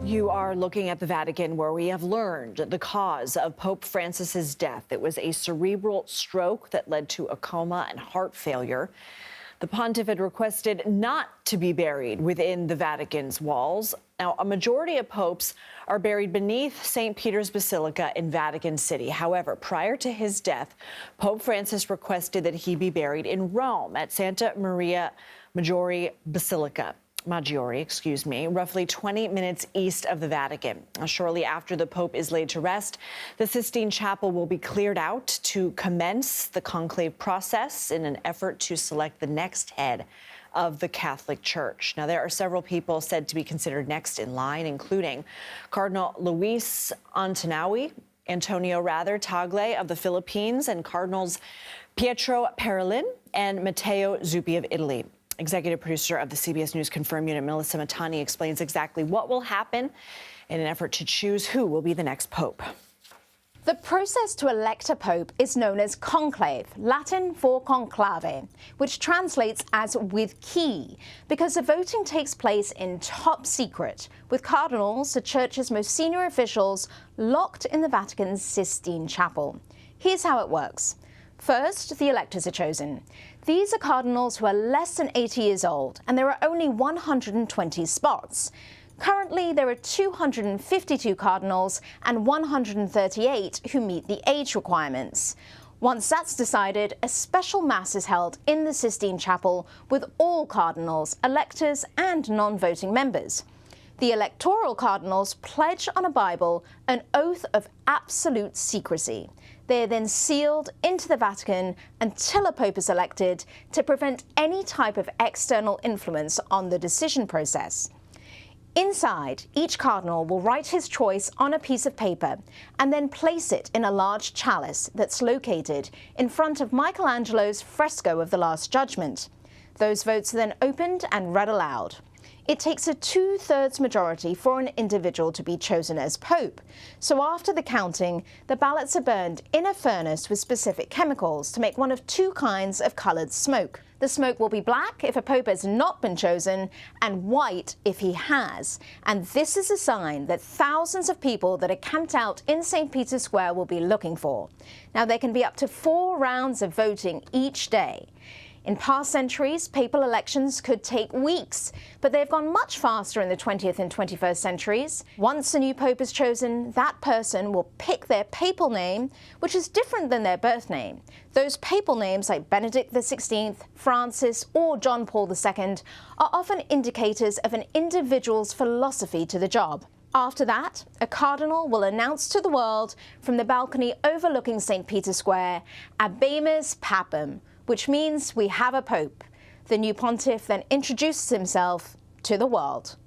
You are looking at the Vatican, where we have learned the cause of Pope Francis's death. It was a cerebral stroke that led to a coma and heart failure. The pontiff had requested not to be buried within the Vatican's walls. Now, a majority of popes are buried beneath St. Peter's Basilica in Vatican City. However, prior to his death, Pope Francis requested that he be buried in Rome at Santa Maria Maggiore, roughly 20 minutes east of the Vatican. Shortly after the Pope is laid to rest, the Sistine Chapel will be cleared out to commence the conclave process in an effort to select the next head of the Catholic Church. Now, there are several people said to be considered next in line, including Cardinal Antonio Tagle of the Philippines, and Cardinals Pietro Parolin and Matteo Zuppi of Italy. Executive producer of the CBS News Confirm Unit, Melissa Mahtani, explains exactly what will happen in an effort to choose who will be the next pope. The process to elect a pope is known as conclave, Latin for conclave, which translates as with key, because the voting takes place in top secret, with cardinals, the church's most senior officials, locked in the Vatican's Sistine Chapel. Here's how it works. First, the electors are chosen. These are cardinals who are less than 80 years old, and there are only 120 spots. Currently, there are 252 cardinals and 138 who meet the age requirements. Once that's decided, a special mass is held in the Sistine Chapel with all cardinals, electors and non-voting members. The electoral cardinals pledge on a Bible an oath of absolute secrecy. They are then sealed into the Vatican until a pope is elected to prevent any type of external influence on the decision process. Inside, each cardinal will write his choice on a piece of paper and then place it in a large chalice that's located in front of Michelangelo's fresco of the Last Judgment. Those votes are then opened and read aloud. It takes a 2/3 majority for an individual to be chosen as pope. So after the counting, the ballots are burned in a furnace with specific chemicals to make one of two kinds of coloured smoke. The smoke will be black if a pope has not been chosen, and white if he has. And this is a sign that thousands of people that are camped out in St. Peter's Square will be looking for. Now, there can be up to 4 rounds of voting each day. In past centuries, papal elections could take weeks, but they've gone much faster in the 20th and 21st centuries. Once a new pope is chosen, that person will pick their papal name, which is different than their birth name. Those papal names like Benedict XVI, Francis, or John Paul II are often indicators of an individual's philosophy to the job. After that, a cardinal will announce to the world from the balcony overlooking St. Peter's Square, "Habemus Papam," which means we have a pope. The new pontiff then introduces himself to the world.